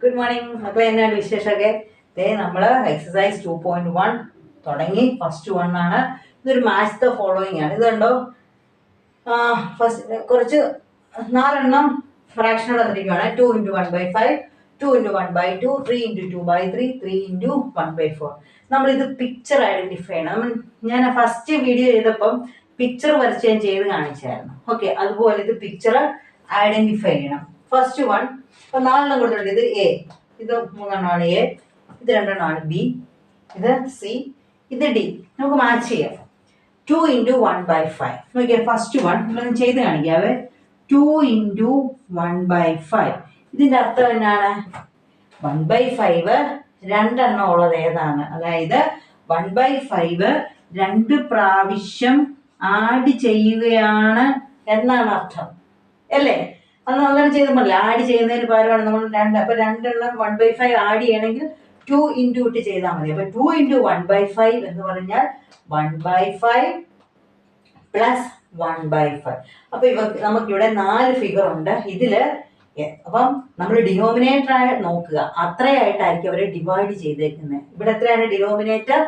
Good morning മക്കളെ, എന്നാണ് വിശേഷമൊക്കെ? നമ്മൾ എക്സസൈസ് 2.1 തുടങ്ങി. ഫസ്റ്റ് 1 ആണ്. ഇതൊരു മാച്ച് ദ ഫോളോയിങ് ആണ്. ഇത് കണ്ടോ, ഫസ്റ്റ് കുറച്ച് 4 ഫ്രാക്ഷൻ തന്നിരിക്കുകയാണ്. 2 × 1/5, 2 × 1/2, 3 × 2/3, 3 × 1/4. നമ്മളിത് പിക്ചർ ഐഡന്റിഫൈ ചെയ്യണം. ഞാൻ ഫസ്റ്റ് വീഡിയോ ചെയ്തപ്പം പിക്ചർ വരച്ച് ഞാൻ ചെയ്ത് കാണിച്ചായിരുന്നു. ഓക്കെ, അതുപോലെ ഇത് പിക്ചർ ഐഡന്റിഫൈ ചെയ്യണം. ഫസ്റ്റ് 1 ഇപ്പൊ 4 കൊടുത്തിട്ടുണ്ട്. ഇത് എ, ഇത് 3 എ, ഇത് 2 ബി, ഇത് സി, ഇത് ഡി. നമുക്ക് മാച്ച് ചെയ്യാം. 2 × 1/5. നോക്കിയാൽ ഫസ്റ്റ് 1 നമ്മൾ ചെയ്ത് കാണിക്കാവേ. 2 × 1/5. ഇതിന്റെ അർത്ഥം എന്നാണ്? 1/5 2 ഉള്ളത് ഏതാണ്? അതായത് 1/5 2 പ്രാവശ്യം ആഡ് ചെയ്യുകയാണ് എന്നാണ് അർത്ഥം, അല്ലേ? അത് അങ്ങനെ ചെയ്തല്ല, ആഡ് ചെയ്യുന്നതിന് പകരമാണ് നമ്മൾ 2. അപ്പൊ 2 1/5 ആഡ് ചെയ്യണമെങ്കിൽ 2 × ഇട്ട് ചെയ്താൽ മതി. അപ്പൊ 2 × 1/5 എന്ന് പറഞ്ഞാൽ 1/5 പ്ലസ് 1/5. അപ്പൊ നമുക്കിവിടെ 4 ഫിഗർ ഉണ്ട് ഇതില്. അപ്പം നമ്മൾ ഡിനോമിനേറ്റർ ആയി നോക്കുക, അത്രയായിട്ടായിരിക്കും അവരെ ഡിവൈഡ് ചെയ്തേക്കുന്നത്. ഇവിടെ എത്രയാണ് ഡിനോമിനേറ്റർ?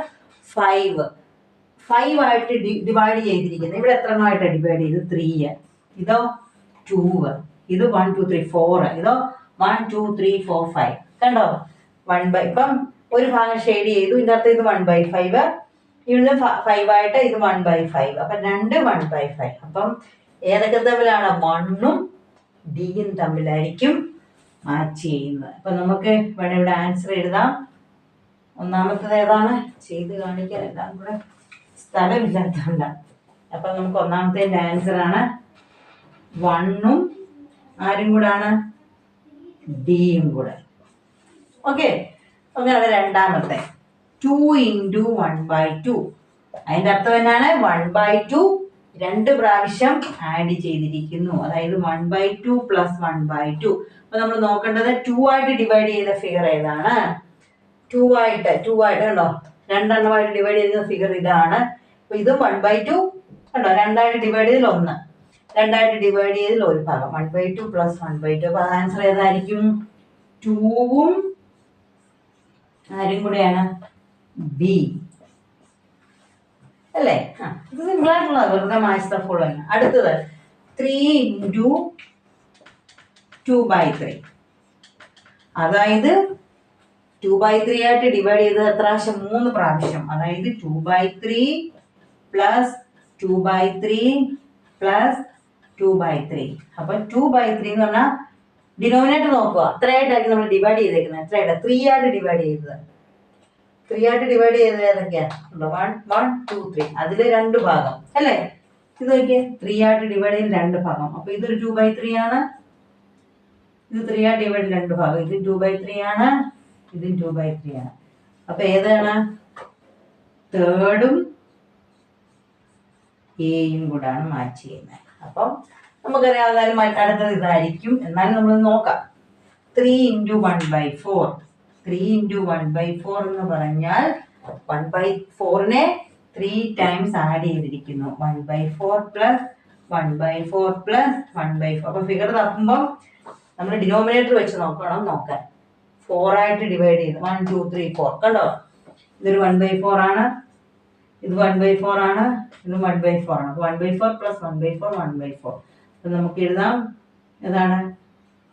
5 ആയിട്ട് ഡിവൈഡ് ചെയ്തിരിക്കുന്നത്. ഇവിടെ എത്ര എണ്ണമായിട്ട് ഡിവൈഡ് ചെയ്ത്? 3. ഇതോ 2. ഇത് 1 2 3 4. ഇതോ 1 2 3 4 5. കണ്ടോ? ഇപ്പം ഒരു ഭാഗം ഷെയ്ഡ് ചെയ്തു. ഇതിന്റെ അർത്ഥം ഇത് 1/5, ഇത് 5 ആയിട്ട് ഇത് 1/5. അപ്പൊ 2 1/5. അപ്പം ഏതൊക്കെ തമ്മിലാണ്? 1ഉം ഡിയും തമ്മിലായിരിക്കും മാച്ച് ചെയ്യുന്നത്. അപ്പൊ നമുക്ക് വേണം ഇവിടെ ആൻസർ എഴുതാം. ഒന്നാമത്തത് ഏതാണ്? ചെയ്ത് കാണിക്കാൻ എല്ലാം കൂടെ സ്ഥലമില്ലാത്തതുകൊണ്ടാണ്. അപ്പൊ നമുക്ക് ഒന്നാമത്തെ ആൻസർ ആണ് 1ഉം ആരും കൂടാണ്? ഡിയും കൂടെ. ഓക്കെ, അങ്ങനെയാണ് രണ്ടാമത്തെ 2 × 1/2. അതിന്റെ അർത്ഥം എന്നാണ്? 1/2 2 പ്രാവശ്യം ആഡ് ചെയ്തിരിക്കുന്നു. അതായത് 1/2 പ്ലസ് 1/2. അപ്പൊ നമ്മൾ നോക്കേണ്ടത് 2 ആയിട്ട് ഡിവൈഡ് ചെയ്ത ഫിഗർ ഏതാണ്? 2 ആയിട്ട് കണ്ടോ, 2 ആയിട്ട് ഡിവൈഡ് ചെയ്ത ഫിഗർ ഇതാണ്. അപ്പൊ ഇത് 1/2 കണ്ടോ, 2 ആയിട്ട് ഡിവൈഡ് ചെയ്തതിൽ 1, 2 ആയിട്ട് ഡിവൈഡ് ചെയ്തതിൽ ഒരു ഭാഗം. 1/2 പ്ലസ് 1/2. അപ്പൊ ആൻസർ ഏതായിരിക്കും? 2ഉം ആരും കൂടെയാണ്? ബി, അല്ലേ? ഇത് സിമ്പിൾ ആയിട്ടുള്ള വെറുതെ മാച്ച് ദ ഫോളോയിങ്. അടുത്തത് 3 × 2/3. അതായത് 2/3 ആയിട്ട് ഡിവൈഡ് ചെയ്തത് എത്ര പ്രാവശ്യം? 3 പ്രാവശ്യം. അതായത് 2/3 പ്ലസ് 2/3 പ്ലസ് 2/3. അപ്പൊ 2/3 എന്ന് പറഞ്ഞാൽ ഡിനോമിനേറ്റർ നോക്കുക, അത്രയായിട്ടായിരിക്കും നമ്മൾ ഡിവൈഡ് ചെയ്തേക്കുന്നത്. എത്രയായിട്ട്? 3 ആയിട്ട് ഡിവൈഡ് ചെയ്തത്. 3 ആയിട്ട് ഡിവൈഡ് ചെയ്തത് ഏതൊക്കെയാ? 1 1 2 3. അതില് 2 ഭാഗം, അല്ലേ? ഇത് നോക്കിയേ, 3 ആയിട്ട് ഡിവൈഡ് ചെയ്ത് 2 ഭാഗം. അപ്പൊ ഇതൊരു 2/3 ആണ്. ഇത് 3 ആയിട്ട് ഡിവൈഡ് 2 ഭാഗം. ഇത് 2/3 ആണ്, ഇതും 2/3 ആണ്. അപ്പൊ ഏതാണ്? 3ഉം എയും കൂടാണ് മാച്ച് ചെയ്യുന്നത്. അപ്പം നമുക്കറിയാം അടുത്തത് ഇതായിരിക്കും. എന്നാലും നമ്മൾ നോക്കാം. 3 × 1/4. 3 × 1/4 എന്ന് പറഞ്ഞാൽ 1/4നെ 3 ടൈംസ് ആഡ് ചെയ്തിരിക്കുന്നു. 1/4 പ്ലസ് 1/4 പ്ലസ് 1/4. അപ്പൊ ഫിഗർ തപ്പുമ്പോൾ നമ്മൾ ഡിനോമിനേറ്റർ വെച്ച് നോക്കാൻ. 4 ആയിട്ട് ഡിവൈഡ് ചെയ്ത് 1 2 3 4. കണ്ടോ, ഇതൊരു 1/4 ആണ്, ഇത് 1/4 ആണ്, ഇത് 1/4 ആണ്. 1/4 പ്ലസ് 1/4 1/4. അപ്പൊ നമുക്ക് എഴുതാം ഏതാണ്?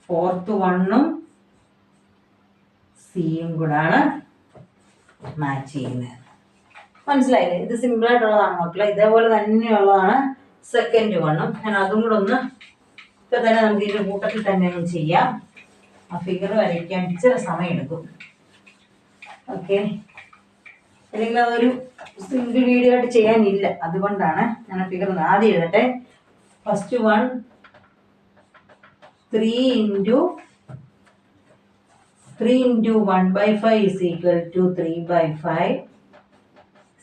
4th 1ഉം സിയും കൂടാണ് മാച്ച് ചെയ്യുന്നത്. മനസ്സിലായില്ലേ? ഇത് സിമ്പിൾ ആയിട്ടുള്ളതാണ് മക്കളെ. ഇതേപോലെ തന്നെയുള്ളതാണ് സെക്കൻഡ് 1ഉം. ഞാൻ അതും കൂടെ ഒന്ന് ഇപ്പൊ തന്നെ നമുക്ക് ഇതിന്റെ കൂട്ടത്തിൽ തന്നെ ചെയ്യാം. ആ ഫിഗർ വരയ്ക്കാൻ ഇച്ചിരി സമയം എടുക്കും. ഓക്കെ, അല്ലെങ്കിൽ അതൊരു സിംഗിൾ വീഡിയോ ആയിട്ട് ചെയ്യാനില്ല, അതുകൊണ്ടാണ് ഞാൻ ആ ഫിഗർ ആദ്യം എഴുതട്ടെ. First 1 3 × 1/5 is equal to 3/5.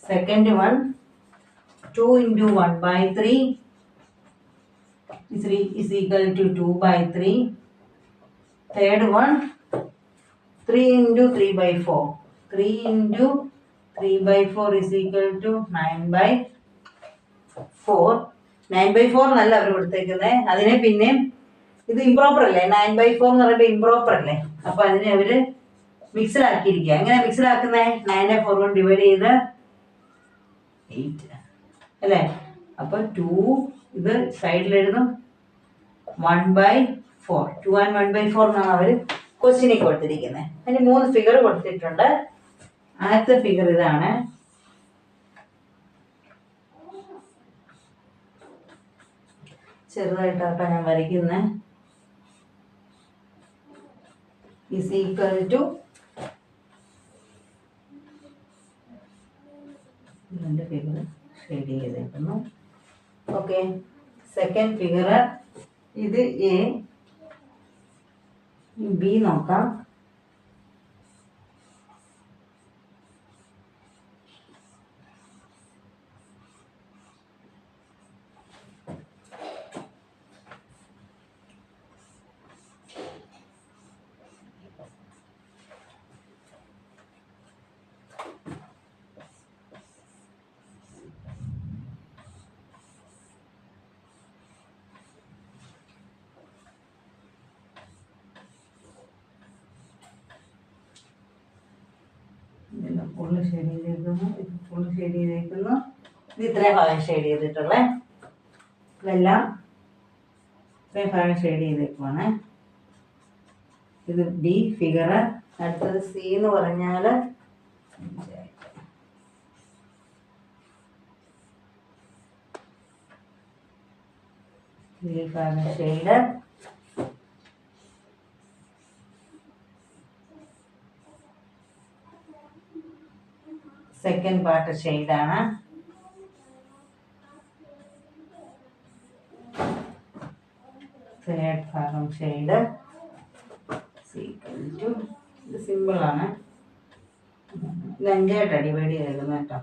Second 1 2 × 1/3 is equal to 2/3. Third 1 3 × 3/4. 3 × 3/4 is equal to 9/4. 9/4 എന്നല്ല അവർ കൊടുത്തേക്കുന്നത്. അതിനെ പിന്നെ ഇത് ഇംപ്രോപ്പർ അല്ലേ? 9/4 എന്ന് പറയുമ്പോൾ ഇംപ്രോപ്പർ അല്ലേ? അപ്പൊ അതിനെ അവര് മിക്സിലാക്കിയിരിക്കുക. എങ്ങനെ മിക്സിലാക്കുന്നേ? 9 4 കൊണ്ട് ഡിവൈഡ് ചെയ്ത് 8 അല്ലേ? അപ്പൊ 2 ഇത് സൈഡിലെഴുതും 1/4. 2 and 1/4 എന്നാണ് അവര് ക്വസ്റ്റ്യനിൽ കൊടുത്തിരിക്കുന്നത്. അതിന് 3 ഫിഗർ കൊടുത്തിട്ടുണ്ട്. ആദ്യത്തെ ഫിഗർ ഇതാണ്. ചെറുതായിട്ടാട്ടോ ഞാൻ വരയ്ക്കുന്നത്. ഈസ് ഈക്വൽ ടു ഇതിൻ്റെ ഫിഗർ ഷെയ്ഡ് ചെയ്തേക്കുന്നു. ഓക്കെ, സെക്കൻഡ് ഫിഗർ ഇത് എ, ബി നോക്കാം. ഫുള്ള് ഷെയ്ഡ് ചെയ്തേക്കുന്നു. ഇത് ഫുള്ള് ഷെയ്ഡ് ചെയ്തേക്കുന്നു. ഇത് ഇത്രയും ഭാഗം ഷെയ്ഡ് ചെയ്തിട്ടുള്ളേ. ഇതെല്ലാം ഇത്രയും ഭാഗം ഷെയ്ഡ് ചെയ്തേക്കുവാണ്. ഇത് ബി ഫിഗർ. അടുത്തത് സി എന്ന് പറഞ്ഞാൽ ഈ ഭാഗം ഷെയ്ഡ്. സെക്കൻഡ് പാർട്ട് ഷെയ്ഡാണ്. തേർഡ് ഭാഗം ഷെയ്ഡ്. ഇത് സിമ്പിളാണ്. ഇത് 5 ഡിവൈഡ് ചെയ്തേക്കുന്നത് കേട്ടോ.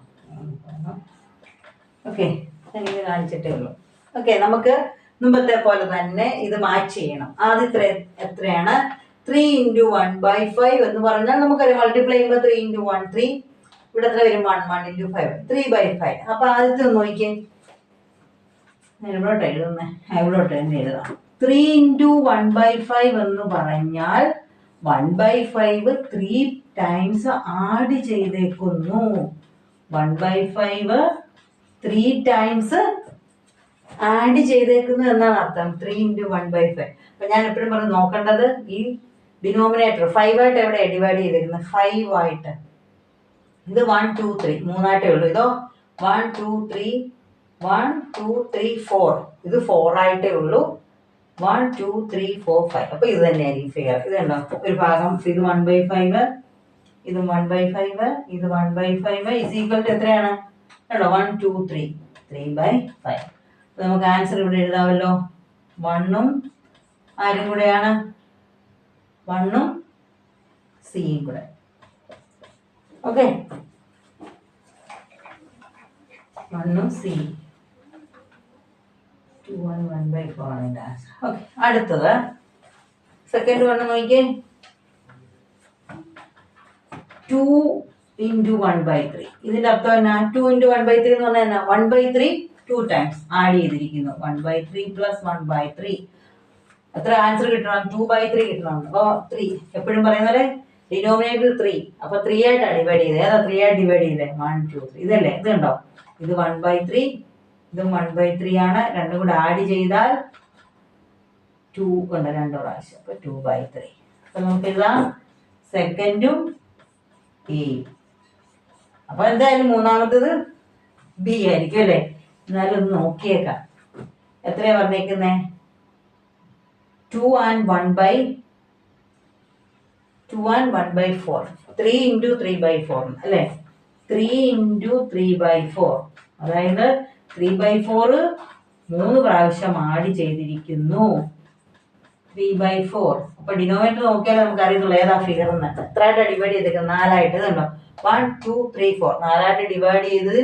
ഓക്കെ, എനിക്ക് കാണിച്ചിട്ടേ ഉള്ളൂ. ഓക്കെ, നമുക്ക് മുമ്പത്തെ പോലെ തന്നെ ഇത് മാച്ച് ചെയ്യണം. ആദ്യത്തെ എത്രയാണ്? 3 × 1/5 എന്ന് പറഞ്ഞാൽ നമുക്കറിയാം മൾട്ടിപ്ലൈ ചെയ്യുമ്പോൾ 3 × 1 3. ഇവിടെ എത്ര വരും? 1 1 × 5 3/5. അപ്പൊ ആദ്യത്തെ ഒന്ന് നോക്കിയേ. ഇവിടോട്ട് എഴുതുന്നേ, ഇവിടോട്ട് തന്നെ എഴുതാം. 3 × 1/5 എന്ന് പറഞ്ഞാൽ 1/5 3 ടൈംസ് ആഡ് ചെയ്തേക്കുന്നു. 1/5 3 ടൈംസ് ആഡ് ചെയ്തേക്കുന്നു എന്നാണ് അർത്ഥം. 3 × 1/5. അപ്പൊ ഞാൻ എപ്പോഴും പറഞ്ഞു നോക്കേണ്ടത് ഈ ഡിനോമിനേറ്റർ 5 ആയിട്ട് എവിടെ ഡിവൈഡ് ചെയ്തേക്കുന്നത്? 5 ആയിട്ട്. ഇത് 1 2 3 മൂന്നായിട്ടേ ഉള്ളൂ. ഇതോ 1 2 3 1 2 3 4. ഇത് 4 ആയിട്ടേ ഉള്ളൂ. 1 2 3 4 5. അപ്പൊ ഇത് തന്നെയായിരിക്കും ഫിഗർ. ഇത് കണ്ടോ, ഒരു ഭാഗം ഇത് 1/5, ഇത് 1/5, ഇത് 1/5 ഈസ് ഈക്വൽ ടു എത്രയാണ്? കേട്ടോ, 1 2 3 3/5. നമുക്ക് ആൻസർ ഇവിടെ എഴുതാമല്ലോ. 1ഉം ആരും കൂടെയാണ്? 1ഉം സിയും കൂടെ. ഓക്കെ, 1ഉം സി 2 1 1/4 ആണ് എൻ്റെ ആൻസർ. ഓക്കെ, അടുത്തത് സെക്കൻഡ് വൺ നോക്കിയേ. 2 × 1/3. ഇതിന്റെ അർത്ഥം എന്നാ? 2 × 1/3 എന്ന് പറഞ്ഞാൽ എന്നാ? 1/3 2 ടൈംസ് ആഡ് ചെയ്തിരിക്കുന്നു. 1/3 + 1/3 എത്ര ആൻസർ കിട്ടണം? 2/3 കിട്ടണം. അപ്പൊ 3 എപ്പോഴും പറയുന്ന പോലെ ഡിനോമിനേറ്റർ 3. അപ്പൊ 3 ആയിട്ടാണ് ഡിവൈഡ് ചെയ്തത്. ഏതാ 3 ആയിട്ട് ഡിവൈഡ് ചെയ്തത്? 1 2 3. ഇതല്ലേ? ഇത് കണ്ടോ, ഇത് 1/3, ഇതും 1/3 ആണ്. രണ്ടും കൂടെ ആഡ് ചെയ്താൽ 2 ഉണ്ട് 2 പ്രാവശ്യം. അപ്പൊ 2/3. അപ്പൊ നമുക്ക് എഴുതാം സെക്കൻഡും എ. അപ്പൊ എന്തായാലും മൂന്നാമത്തത് ബി ആയിരിക്കും അല്ലേ? എന്നാലും ഒന്ന് നോക്കിയേക്കാം. എത്രയാ പറഞ്ഞേക്കുന്നേ? 2 and 1/4. 3 × 3/4 അല്ലേ? 3 × 3/4. അതായത് 3/4 3 പ്രാവശ്യം ആഡ് ചെയ്തിരിക്കുന്നു. 3/4. അപ്പൊ ഡിനോമിനേറ്റർ നോക്കിയാൽ നമുക്ക് അറിയത്തുള്ളൂ ഏതാ ഫിഗർ എന്ന്. എത്രയായിട്ട് ഡിവൈഡ് ചെയ്തേക്കുന്നത്? 4 ആയിട്ട്. ഇതുണ്ടോ 1 2 3 4. 4 ആയിട്ട് ഡിവൈഡ് ചെയ്ത്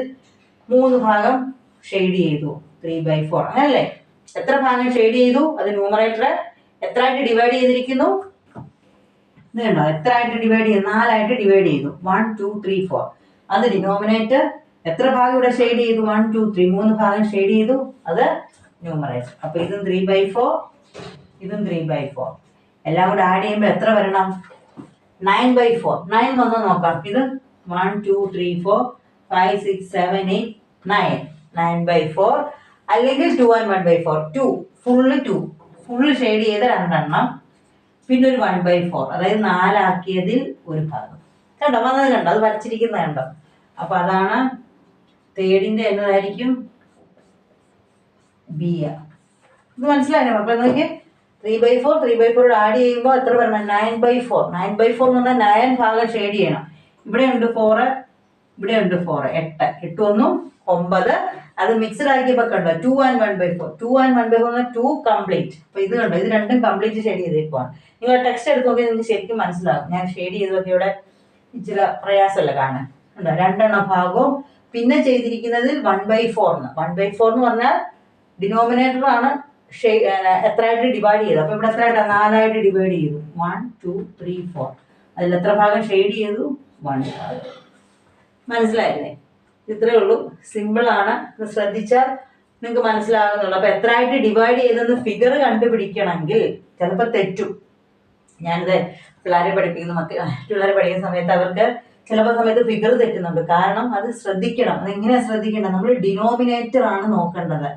3 ഭാഗം ഷെയ്ഡ് ചെയ്തു. 3/4 അങ്ങനല്ലേ? എത്ര ഭാഗം ഷെയ്ഡ് ചെയ്തു? അത് ന്യൂമറേറ്റർ എത്ര ആയിട്ട് ഡിവൈഡ് ചെയ്തിരിക്കുന്നു? ഇത് കണ്ടോ, എത്ര ആയിട്ട് ഡിവൈഡ് ചെയ്തു? 4 ആയിട്ട് ഡിവൈഡ് ചെയ്തു. 1 2 3 4. അത് ഡിനോമിനേറ്റർ എത്ര ഭാഗം ഇവിടെ ഷെയ്ഡ് ചെയ്തു? 1 2 3 3 ഭാഗം ഷെയ്ഡ് ചെയ്തു. അത് ന്യൂമറേറ്റർ. അപ്പൊ ഇതും 3/4, ഇതും 3/4. എല്ലാം കൂടെ ആഡ് ചെയ്യുമ്പോൾ എത്ര വരണം? 9/4. 9 വന്ന് നോക്കാം. ഇത് 1 2 3 4 5 6 7 8 9. 9/4 അല്ലെങ്കിൽ 2 and 1/4. 2 ഫുള്ള് ഷെയ്ഡ് ചെയ്ത 2 എണ്ണം, പിന്നെ ഒരു 1/4, അതായത് 4 ആക്കിയതിൽ ഒരു ഭാഗം. കണ്ടോ? വന്നത് കണ്ടോ? അത് വരച്ചിരിക്കുന്നത് കണ്ടോ? അപ്പൊ അതാണ് തേർഡിന്റെ എന്നതായിരിക്കും? ബി. ഇത് മനസ്സിലായോ മക്കളെ? നോക്കിയേ, 3/4 ആഡ് ചെയ്യുമ്പോൾ എത്ര വരണം? 9/4. 9/4 എന്ന് പറഞ്ഞാൽ 9 ഭാഗം ഷെയ്ഡ് ചെയ്യണം. ഇവിടെ ഉണ്ട് 4, ഇവിടെ ഉണ്ട് 4, 8. 8 1 9. അത് മിക്സ്ഡ് ആക്കിയപ്പോൾ കണ്ടോ? 2 and 1/4. 2 and 1/4 എന്ന് പറഞ്ഞാൽ 2 കംപ്ലീറ്റ്. അപ്പൊ ഇത് കണ്ടോ? ഇത് രണ്ടും കംപ്ലീറ്റ് ഷെയ്ഡ് ചെയ്തേക്കുവാണ്. നിങ്ങൾ ടെക്സ്റ്റ് എടുത്ത് നോക്കി നിങ്ങൾക്ക് ശരിക്കും മനസ്സിലാവും. ഞാൻ ഷെയ്ഡ് ചെയ്തൊക്കെ ഇവിടെ ഇച്ചിരി പ്രയാസമല്ല കാണാൻ. ഉണ്ടോ? 2 എണ്ണം ഭാഗവും പിന്നെ ചെയ്തിരിക്കുന്നതിൽ 1/4. 1/4 എന്ന് പറഞ്ഞാൽ ഡിനോമിനേറ്റർ ആണ് എത്രയായിട്ട് ഡിവൈഡ് ചെയ്തു. അപ്പൊ ഇവിടെ എത്രയായിട്ടാണ്? 4 ആയിട്ട് ഡിവൈഡ് ചെയ്തു. 1 2 3 4. അതിൽ എത്ര ഭാഗം ഷെയ്ഡ് ചെയ്തു? 1 ഭാഗം. മനസ്സിലായില്ലേ? ഇത്രയേ ഉള്ളൂ. സിമ്പിൾ ആണ്. ഇത് ശ്രദ്ധിച്ചാൽ നിങ്ങൾക്ക് മനസ്സിലാകുന്നുള്ളൂ. അപ്പൊ എത്രയായിട്ട് ഡിവൈഡ് ചെയ്തെന്ന് ഫിഗർ കണ്ടുപിടിക്കണമെങ്കിൽ ചിലപ്പോൾ തെറ്റും. ഞാനിത് പിള്ളേരെ പഠിപ്പിക്കുന്ന പിള്ളേരെ പഠിക്കുന്ന സമയത്ത് അവർക്ക് ചിലപ്പോൾ സമയത്ത് ഫിഗർ തെറ്റുന്നുണ്ട്. കാരണം അത് ശ്രദ്ധിക്കണം. അതെങ്ങനെയാണ് ശ്രദ്ധിക്കേണ്ടത്? നമ്മൾ ഡിനോമിനേറ്റർ ആണ് നോക്കേണ്ടത്.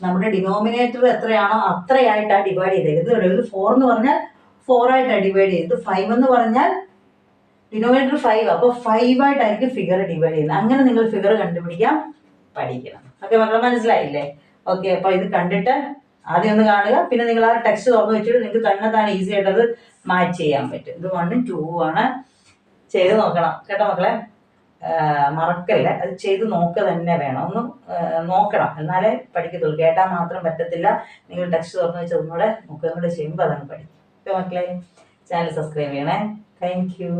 നമ്മുടെ ഡിനോമിനേറ്റർ എത്രയാണോ അത്രയായിട്ടാണ് ഡിവൈഡ് ചെയ്തത്. ഇത് 4 എന്ന് പറഞ്ഞാൽ 4 ആയിട്ടാണ് ഡിവൈഡ് ചെയ്തത്. 5 എന്ന് പറഞ്ഞാൽ ഡിനോമിനേറ്റർ 5. അപ്പോൾ 5 ആയിട്ടായിരിക്കും ഫിഗർ ഡിവൈഡ് ചെയ്യുന്നത്. അങ്ങനെ നിങ്ങൾ ഫിഗർ കണ്ടുപിടിക്കാൻ പഠിക്കണം. ഓക്കെ മക്കളെ, മനസ്സിലായില്ലേ? ഓക്കെ, അപ്പൊ ഇത് കണ്ടിട്ട് ആദ്യം ഒന്ന് കാണുക. പിന്നെ നിങ്ങൾ ആ ടെക്സ്റ്റ് തുറന്നു വെച്ചിട്ട് നിങ്ങൾക്ക് തന്നെത്താൻ ഈസി ആയിട്ട് അത് മാച്ച് ചെയ്യാൻ പറ്റും. ഇത് 1 2 ആണ്. ചെയ്ത് നോക്കണം കേട്ടോ മക്കളെ, മറക്കല്ല. അത് ചെയ്ത് നോക്കുക തന്നെ വേണം. ഒന്ന് നോക്കണം, എന്നാലേ പഠിക്കത്തുള്ളൂ. കേട്ടാൽ മാത്രം പറ്റത്തില്ല. നിങ്ങൾ ടെക്സ്റ്റ് തുറന്നു വെച്ച് ഒന്നുകൂടെ നോക്കുകയും കൂടെ ചെയ്യുമ്പോൾ അതാണ് പഠിക്കും. ഓക്കെ മക്കളെ, ചാനൽ സബ്സ്ക്രൈബ് ചെയ്യണേ. Thank you.